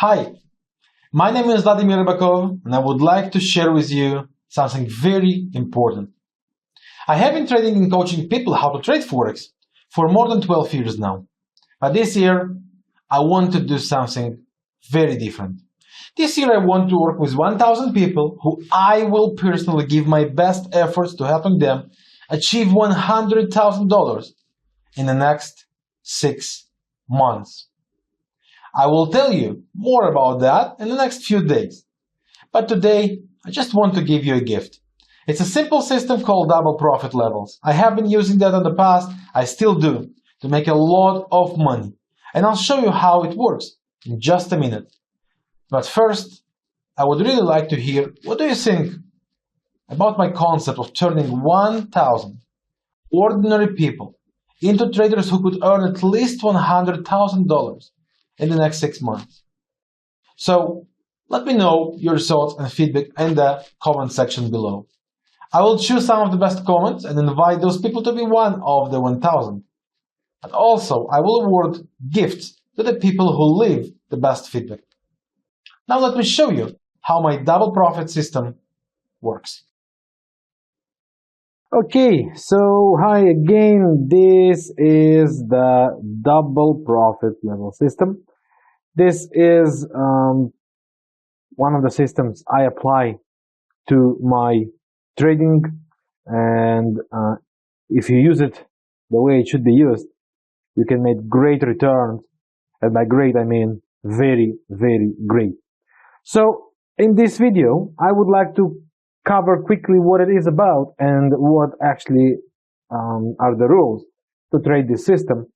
Hi, my name is Vladimir Ribakov, and I would like to share with you something very important. I have been trading and coaching people how to trade Forex for more than 12 years now. But this year, I want to do something very different. This year, I want to work with 1,000 people who I will personally give my best efforts to helping them achieve $100,000 in the next 6 months. I will tell you more about that in the next few days. But today, I just want to give you a gift. It's a simple system called double profit levels. I have been using that in the past, I still do, to make a lot of money. And I'll show you how it works in just a minute. But first, I would really like to hear, what do you think about my concept of turning 1,000 ordinary people into traders who could earn at least $100,000 in the next 6 months? So let me know your thoughts and feedback in the comment section below. I will choose some of the best comments and invite those people to be one of the 1,000. And also, I will award gifts to the people who leave the best feedback. Now let me show you how my double profit system works. Okay, so hi again. This is the double profit level system. This is one of the systems I apply to my trading, and if you use it the way it should be used, you can make great returns, and by great I mean very, very great. So in this video, I would like to cover quickly what it is about and what actually are the rules to trade this system.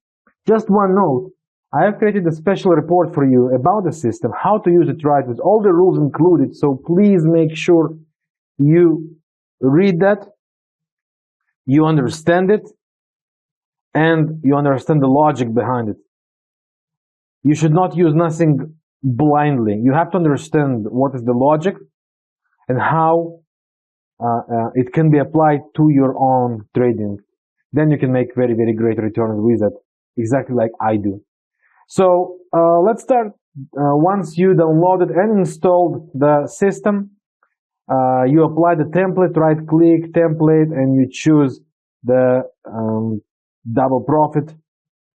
Just one note, I have created a special report for you about the system, how to use it right, with all the rules included, so please make sure you read that, you understand it, and you understand the logic behind it. You should not use nothing blindly. You have to understand what is the logic and how it can be applied to your own trading. Then you can make very, very great returns with it, exactly like I do. So let's start. Once you downloaded and installed the system, you apply the template, right click template, and you choose the double profit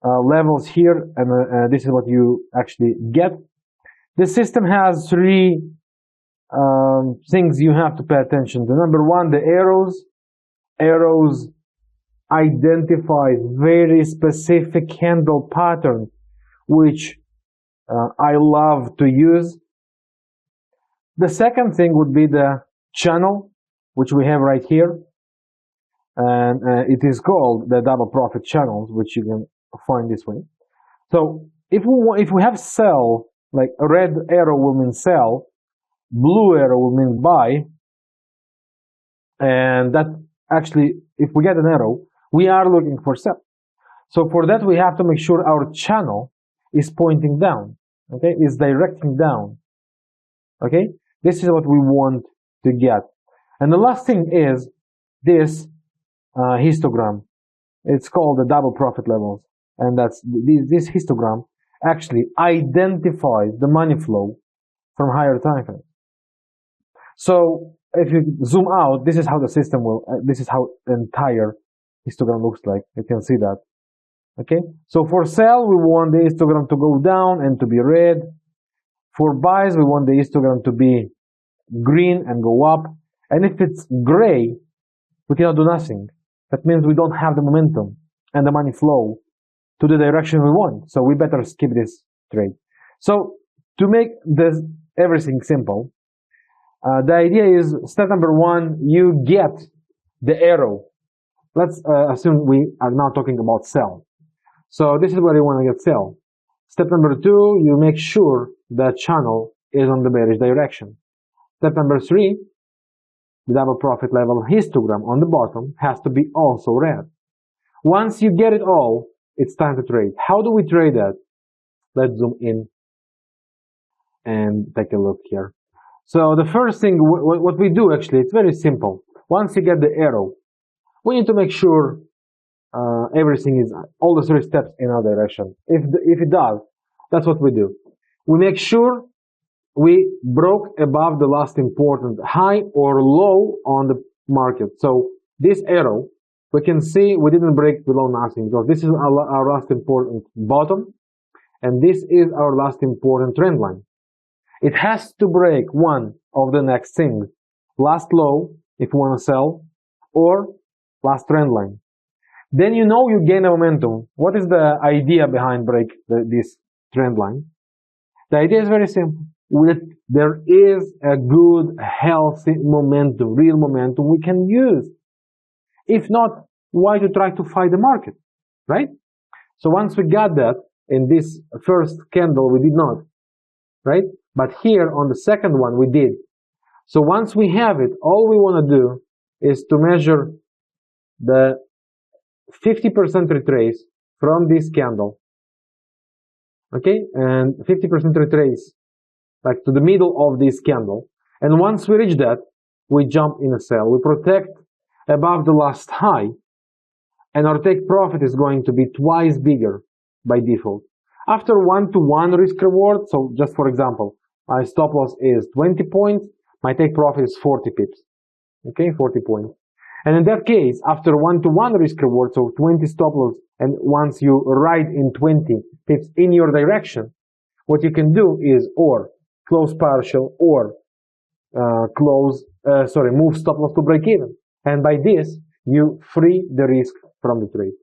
levels here, and this is what you actually get. The system has three things you have to pay attention to. Number one, the arrows. Arrows identify very specific candle pattern, which I love to use. The second thing would be the channel, which we have right here, and it is called the double profit channels, which you can find this way. So if we have sell, like a red arrow will mean sell, blue arrow will mean buy, and that actually, if we get an arrow, we are looking for sell. So for that, we have to make sure our channel is pointing down, okay, is directing down, okay. This is what we want to get. And the last thing is this histogram. It's called the double profit levels, and that's this histogram actually identifies the money flow from higher time frames. So if you zoom out, this is how the system will, this is how the entire histogram looks like. You can see that. Okay, so for sell, we want the histogram to go down and to be red. For buys, we want the histogram to be green and go up. And if it's gray, we cannot do nothing. That means we don't have the momentum and the money flow to the direction we want. So we better skip this trade. So to make this everything simple, the idea is step number one, you get the arrow. Let's assume we are now talking about sell. So this is where you want to get sell. Step number two, you make sure that channel is on the bearish direction. Step number three, the double profit level histogram on the bottom has to be also red. Once you get it all, it's time to trade. How do we trade that? Let's zoom in and take a look here. So the first thing, what we do actually, it's very simple. Once you get the arrow, we need to make sure everything is, all the three steps in our direction. If it does, that's what we do. We make sure we broke above the last important high or low on the market. So this arrow, we can see we didn't break below nothing, because this is our last important bottom, and this is our last important trend line. It has to break one of the next things: last low if you want to sell, or last trend line. Then you know you gain a momentum. What is the idea behind this trend line? The idea is very simple. There is a good, healthy momentum, real momentum we can use. If not, why to try to fight the market, right? So once we got that, in this first candle we did not, right? But here on the second one we did. So once we have it, all we want to do is to measure the 50% retrace from this candle, okay, and 50% retrace like to the middle of this candle. And once we reach that, we jump in a sell. We protect above the last high, and our take profit is going to be twice bigger by default. After 1-to-1 risk reward, so just for example, my stop loss is 20 points, my take profit is 40 pips, okay, 40 points. And in that case, after 1-to-1 risk reward, so 20 stop loss, and once you ride in 20 pips in your direction, what you can do is or close partial or move stop loss to break even. And by this, you free the risk from the trade.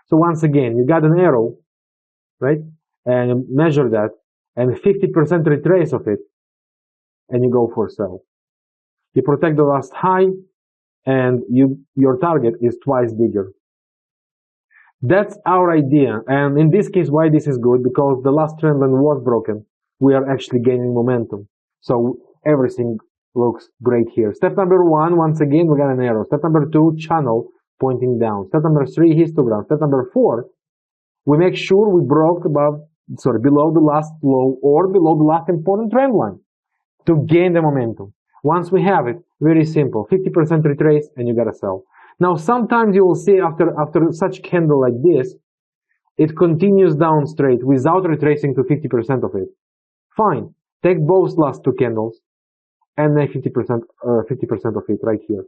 So once again, you got an arrow, right? And you measure that, and 50% retrace of it, and you go for sell. You protect the last high, and your target is twice bigger. That's our idea. And in this case, why this is good? Because the last trend line was broken. We are actually gaining momentum. So everything looks great here. Step number 1, once again, we got an arrow. Step number 2, channel pointing down. Step number 3, histogram. Step number 4, we make sure we broke below the last low or below the last important trend line to gain the momentum. Once we have it, very simple, 50% retrace, and you gotta sell. Now, sometimes you will see after such candle like this, it continues down straight without retracing to 50% of it. Fine, take both last 2 candles and make 50% of it right here.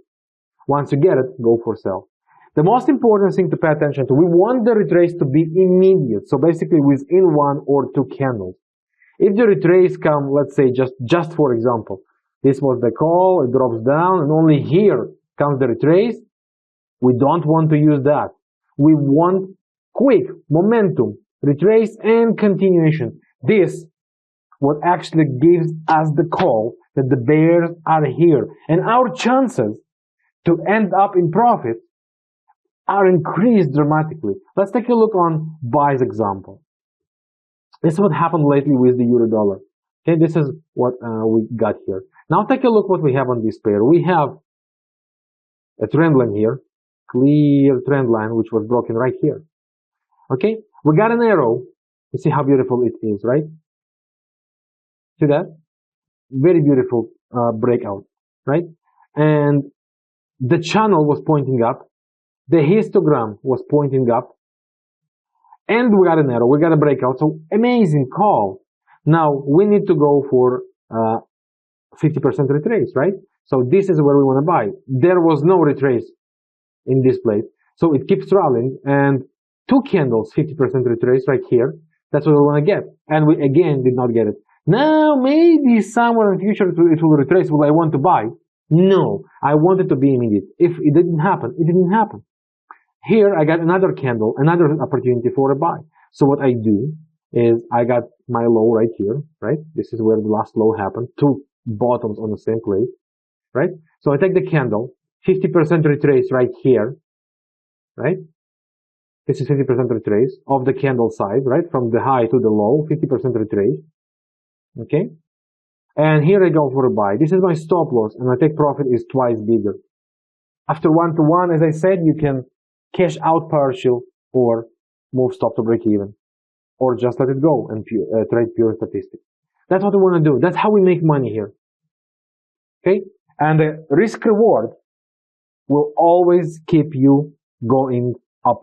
Once you get it, go for sell. The most important thing to pay attention to, we want the retrace to be immediate, so basically within 1 or 2 candles. If the retrace come, let's say just for example, this was the call, it drops down, and only here comes the retrace, we don't want to use that. We want quick momentum, retrace, and continuation. This what actually gives us the call that the bears are here, and our chances to end up in profit are increased dramatically. Let's take a look on buys example. This is what happened lately with the euro dollar. Okay, this is what we got here. Now take a look what we have on this pair. We have a trend line here, clear trend line, which was broken right here. Okay, we got an arrow. You see how beautiful it is, right? See that? Very beautiful breakout, right? And the channel was pointing up. The histogram was pointing up. And we got an arrow. We got a breakout. So amazing call. Now we need to go for 50% retrace, right? So this is where we want to buy. There was no retrace in this place. So it keeps rallying, and 2 candles, 50% retrace right here. That's what we want to get. And we again did not get it. Now maybe somewhere in the future it will retrace. Will I want to buy? No, I want it to be immediate. If it didn't happen, it didn't happen. Here I got another candle, another opportunity for a buy. So what I do is I got my low right here, right? This is where the last low happened. 2 bottoms on the same place, right? So I take the candle, 50% retrace right here, right? This is 50% retrace of the candle size, right? From the high to the low, 50% retrace. Okay? And here I go for a buy. This is my stop loss, and my take profit is twice bigger. After 1-to-1, as I said, you can cash out partial or move stop to break even, or just let it go and trade pure statistics. That's what we want to do. That's how we make money here. Okay? And the risk reward will always keep you going up.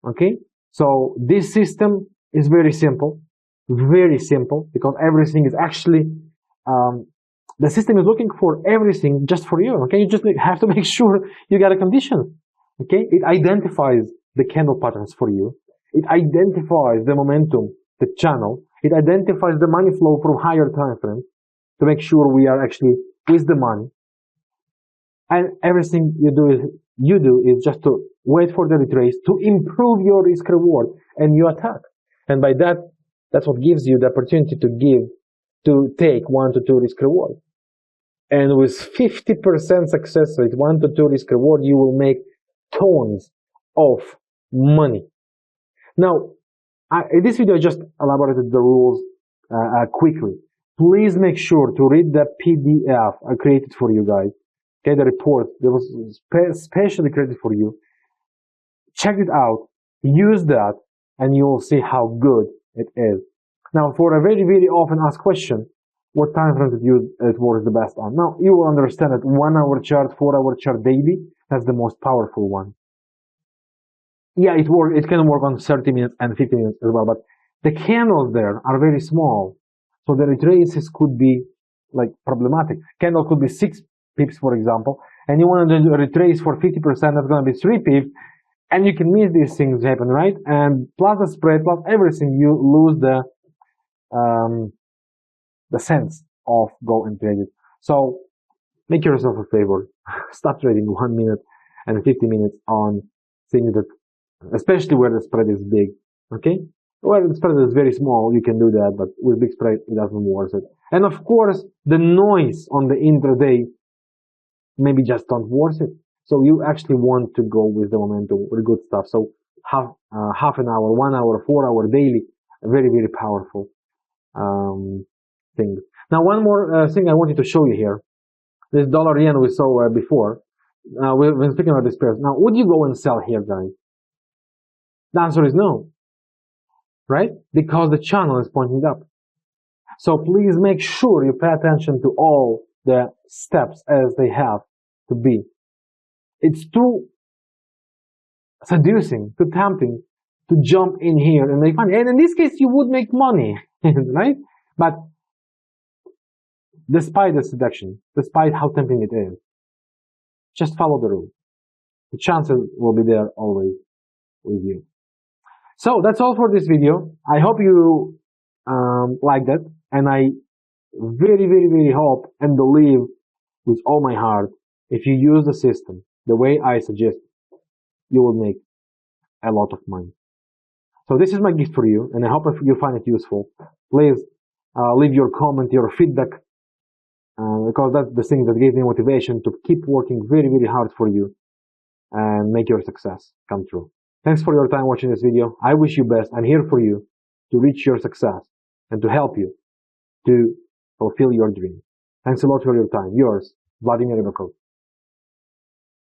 Okay? So this system is very simple, very simple because everything is actually the system is looking for everything just for you. Okay, you just have to make sure you got a condition. Okay, it identifies the candle patterns for you. It identifies the momentum, the channel. It identifies the money flow from higher time frames to make sure we are actually with the money. And everything you do is just to wait for the retrace to improve your risk reward, and you attack. And by that, that's what gives you the opportunity to take 1 to 2 risk reward. And with 50% success rate, 1 to 2 risk reward, you will make tons of money. Now, in this video, I just elaborated the rules quickly. Please make sure to read the PDF I created for you guys. Okay, the report that was specially created for you. Check it out, use that, and you will see how good it is. Now, for a very, very often asked question, what time frame it works the best on? Now, you will understand that 1 hour chart, 4 hour chart daily, that's the most powerful one. Yeah, it can work on 30 minutes and 50 minutes as well, but the candles there are very small. So the retraces could be like problematic. Candle could be 6 pips, for example, and you want to do a retrace for 50%, that's going to be 3 pips, and you can miss these things happen, right? And plus the spread, plus everything, you lose the sense of go and trade it. So make yourself a favor. Stop trading 1 minute and 50 minutes on things that, especially where the spread is big, okay? Where the spread is very small, you can do that, but with big spread, it doesn't worth it. And of course, the noise on the intraday maybe just don't worth it. So you actually want to go with the momentum, with good stuff. So half an hour, 1 hour, 4 hour daily, very, very powerful thing. Now, one more thing I wanted to show you here. This dollar yen we saw before. When speaking about this pair. Now, would you go and sell here, guys? The answer is no. Right? Because the channel is pointing up. So please make sure you pay attention to all the steps as they have to be. It's too seducing, too tempting to jump in here and make money. And in this case, you would make money, right? But despite the seduction, despite how tempting it is, just follow the rules. The chances will be there always with you. So that's all for this video. I hope you liked it, and I very, very, very hope and believe with all my heart, if you use the system the way I suggest, you will make a lot of money. So this is my gift for you, and I hope you find it useful. Please leave your comment, your feedback, because that's the thing that gave me motivation to keep working very, very hard for you and make your success come true. Thanks for your time watching this video. I wish you best. I'm here for you to reach your success and to help you to fulfill your dream. Thanks a lot for your time. Yours, Vladimir Ribakov.